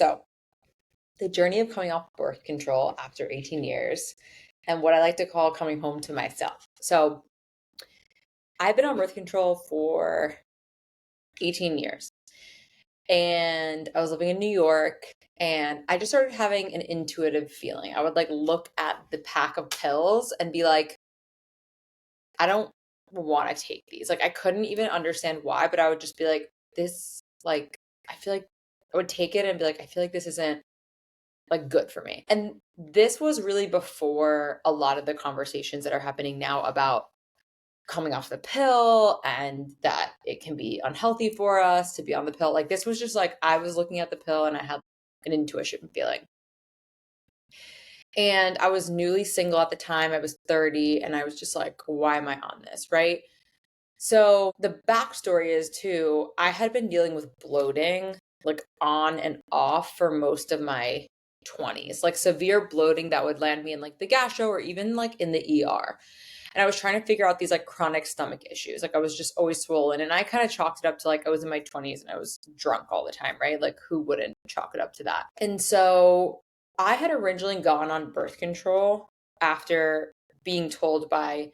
So, the journey of coming off birth control after 18 years and what I like to call coming home to myself. So, I've been on birth control for 18 years and I was living in New York and I just started having an intuitive feeling. I would like look at the pack of pills and be like, I don't want to take these. Like I couldn't even understand why, but I would just be like, this, like, I feel like I would take it and be like, I feel like this isn't like good for me. And this was really before a lot of the conversations that are happening now about coming off the pill and that it can be unhealthy for us to be on the pill. Like this was just like I was looking at the pill and I had an intuition feeling. And I was newly single at the time. I was 30 and I was just like, why am I on this? Right. So the backstory is too, I had been dealing with bloating like on and off for most of my 20s, like severe bloating that would land me in like the gastro or even like in the ER. And I was trying to figure out these like chronic stomach issues. Like I was just always swollen. And I kind of chalked it up to like I was in my 20s and I was drunk all the time, right? Like who wouldn't chalk it up to that? And so I had originally gone on birth control after being told by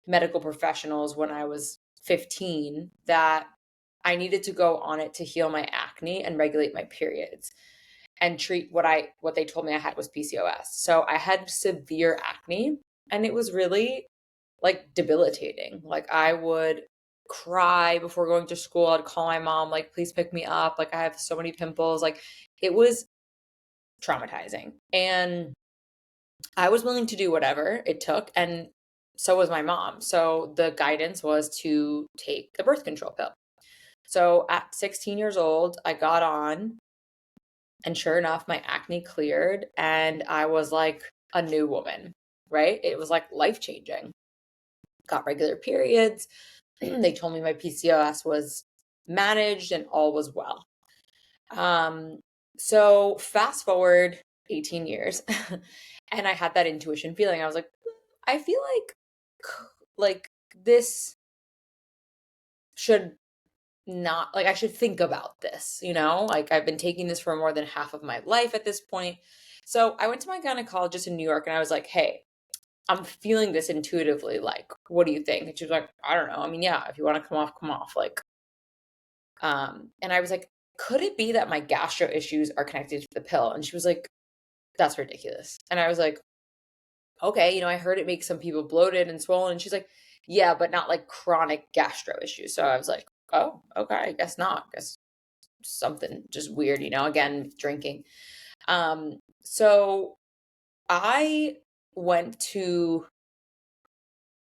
medical professionals when I was 15 that I needed to go on it to heal my acne and regulate my periods and treat what they told me I had was PCOS. So I had severe acne and it was really like debilitating. Like I would cry before going to school. I'd call my mom like please pick me up. Like I have so many pimples. Like it was traumatizing. And I was willing to do whatever it took and so was my mom. So the guidance was to take the birth control pill. So at 16 years old, I got on and sure enough, my acne cleared and I was like a new woman, right? It was like life changing. Got regular periods. They told me my PCOS was managed and all was well. Um, so fast forward 18 years and I had that intuition feeling. I was like, I feel like this should not like I should think about this, you know? Like I've been taking this for more than half of my life at this point. So I went to my gynecologist in New York and I was like, "Hey, I'm feeling this intuitively. Like, what do you think?" And she was like, "I don't know. I mean, yeah, if you want to come off, come off." Like, and I was like, "Could it be that my gastro issues are connected to the pill?" And she was like, "That's ridiculous." And I was like, "Okay, I heard it makes some people bloated and swollen." And she's like, "Yeah, but not like chronic gastro issues." So I was like, "Oh, okay, I guess not. I guess something just weird, again, drinking." So I went to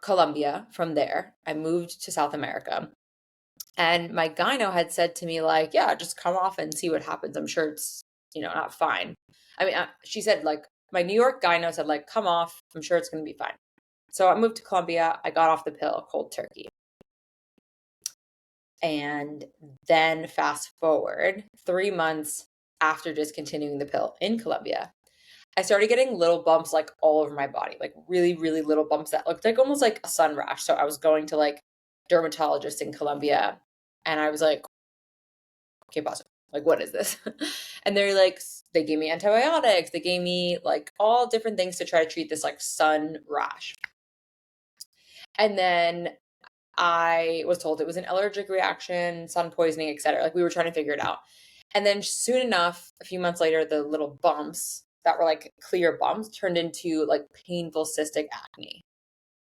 Colombia from there. I moved to South America. And my gyno had said to me, like, yeah, just come off and see what happens. I'm sure it's, not fine. I mean, she said, like, my New York gyno said, like, come off. I'm sure it's going to be fine. So I moved to Colombia. I got off the pill, cold turkey. And then fast forward 3 months after discontinuing the pill in Colombia, I started getting little bumps like all over my body, like really, really little bumps that looked like almost like a sun rash. So I was going to like dermatologists in Colombia and I was like, okay, pause. Like, what is this? And they're like, they gave me antibiotics. They gave me like all different things to try to treat this like sun rash. And then I was told it was an allergic reaction, sun poisoning, etc. Like we were trying to figure it out. And then soon enough, a few months later, the little bumps that were like clear bumps turned into like painful cystic acne,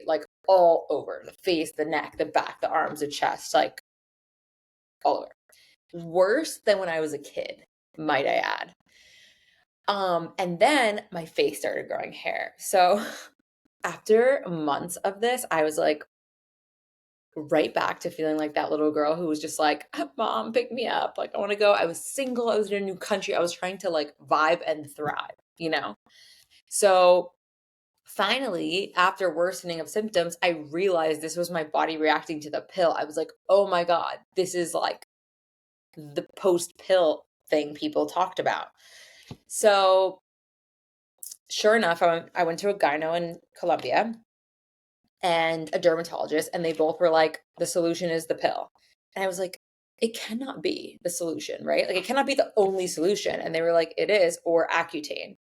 like all over the face, the neck, the back, the arms, the chest, like all over. Worse than when I was a kid, might I add. And then my face started growing hair. So after months of this, I was like, right back to feeling like that little girl who was just like, Mom, pick me up. Like, I want to go. I was single. I was in a new country. I was trying to like vibe and thrive. So finally, after worsening of symptoms, I realized this was my body reacting to the pill. I was like, oh my God, this is like the post pill thing people talked about. So sure enough, I went to a gyno in Colombia and a dermatologist, and they both were like, the solution is the pill. And I was like, it cannot be the solution, right? Like it cannot be the only solution. And they were like, it is, or Accutane.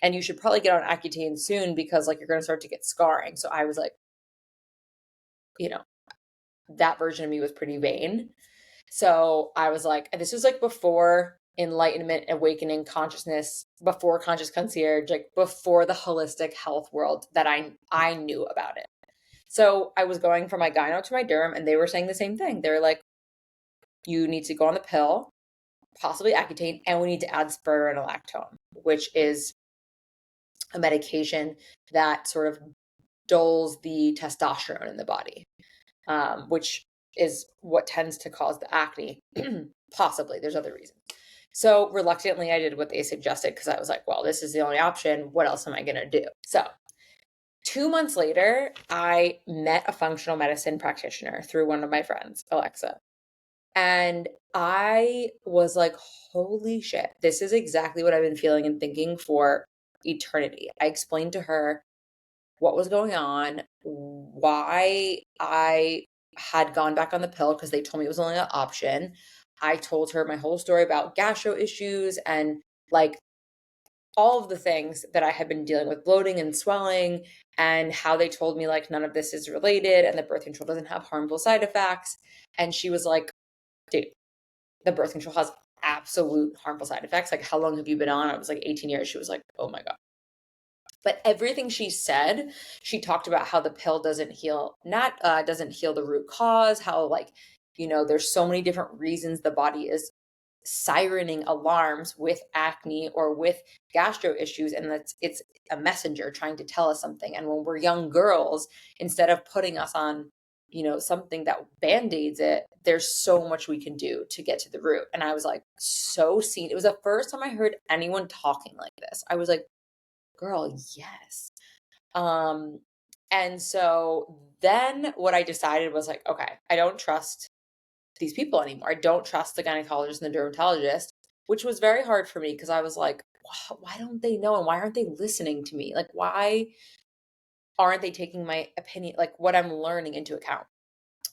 And you should probably get on Accutane soon because like you're going to start to get scarring. So I was like, you know, that version of me was pretty vain. So I was like, and this was like before enlightenment, awakening, consciousness, before conscious concierge, like before the holistic health world that I knew about it. So I was going from my gyno to my derm, and they were saying the same thing. They were like, you need to go on the pill, possibly Accutane, and we need to add spironolactone, which is a medication that sort of dulls the testosterone in the body, which is what tends to cause the acne. Possibly, there's other reasons. So reluctantly, I did what they suggested because I was like, well, this is the only option. What else am I going to do? So 2 months later, I met a functional medicine practitioner through one of my friends, Alexa. And I was like, holy shit, this is exactly what I've been feeling and thinking for eternity. I explained to her what was going on, why I had gone back on the pill because they told me it was only an option. I told her my whole story about gastro issues and like all of the things that I had been dealing with, bloating and swelling, and how they told me like none of this is related and the birth control doesn't have harmful side effects. And she was like, dude, the birth control has absolute harmful side effects. Like, how long have you been on? I was like 18 years. She was like, oh my God. But everything she said, she talked about how the pill doesn't heal, doesn't heal the root cause, how like, there's so many different reasons the body is sirening alarms with acne or with gastro issues, and it's a messenger trying to tell us something. And when we're young girls, instead of putting us on something that band-aids it, there's so much we can do to get to the root. And I was like, so seen. It was the first time I heard anyone talking like this. I was like, girl, yes. And so then what I decided was like, okay, I don't trust these people anymore. I don't trust the gynecologist and the dermatologist, which was very hard for me because I was like, why don't they know? And why aren't they listening to me? Like, why aren't they taking my opinion, like what I'm learning, into account?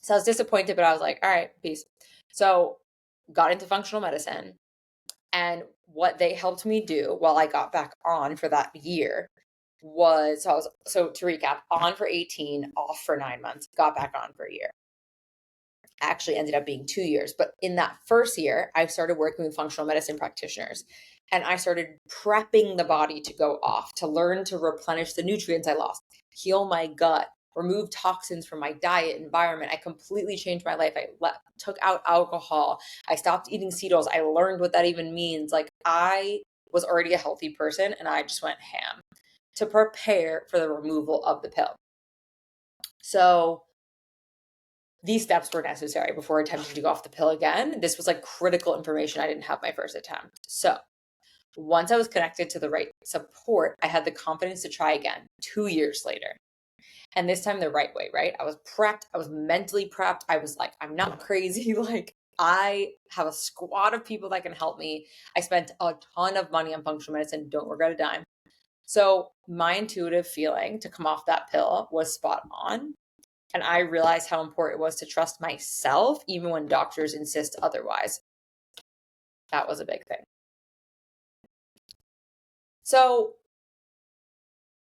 So I was disappointed, but I was like, all right, peace. So got into functional medicine. And what they helped me do while I got back on for that year was, so to recap, on for 18, off for 9 months, got back on for a year. Actually ended up being 2 years. But in that first year, I started working with functional medicine practitioners, and I started prepping the body to go off, to learn to replenish the nutrients I lost, heal my gut, remove toxins from my diet environment. I completely changed my life. I took out alcohol. I stopped eating seed oils. I learned what that even means. Like, I was already a healthy person, and I just went ham to prepare for the removal of the pill. So these steps were necessary before attempting to go off the pill again. This was like critical information I didn't have my first attempt. So once I was connected to the right support, I had the confidence to try again 2 years later. And this time the right way, right? I was prepped. I was mentally prepped. I was like, I'm not crazy. Like, I have a squad of people that can help me. I spent a ton of money on functional medicine. Don't regret a dime. So my intuitive feeling to come off that pill was spot on. And I realized how important it was to trust myself, even when doctors insist otherwise. That was a big thing. So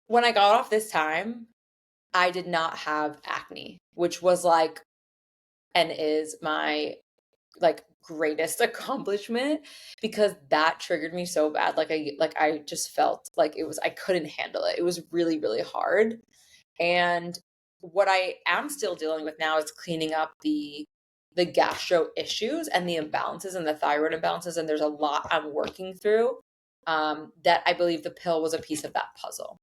when I got off this time, I did not have acne, which was like, and is my like greatest accomplishment, because that triggered me so bad. I just felt like I couldn't handle it. It was really, really hard. And what I am still dealing with now is cleaning up the gastro issues and the imbalances and the thyroid imbalances. And there's a lot I'm working through, that I believe the pill was a piece of that puzzle.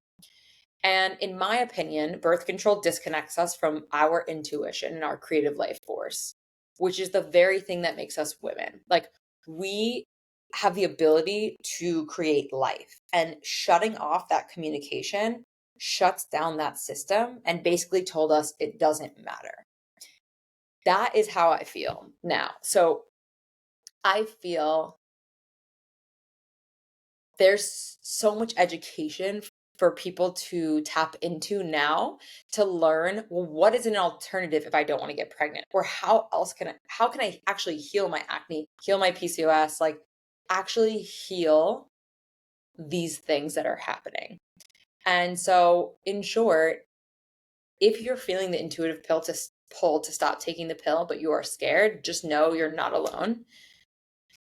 And in my opinion, birth control disconnects us from our intuition and our creative life force, which is the very thing that makes us women. Like, we have the ability to create life, and shutting off that communication shuts down that system and basically told us it doesn't matter. That is how I feel now. So I feel there's so much education for people to tap into now to learn, well, what is an alternative if I don't want to get pregnant? Or how can I actually heal my acne, heal my PCOS, like actually heal these things that are happening. And so, in short, if you're feeling the intuitive pull to stop taking the pill, but you are scared, just know you're not alone.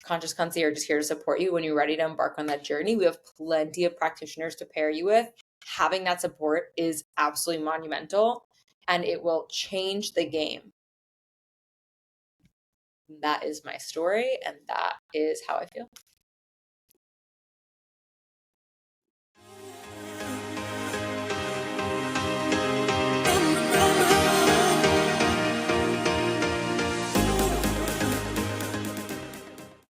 Conscious Concierge is here to support you when you're ready to embark on that journey. We have plenty of practitioners to pair you with. Having that support is absolutely monumental, and it will change the game. That is my story, and that is how I feel.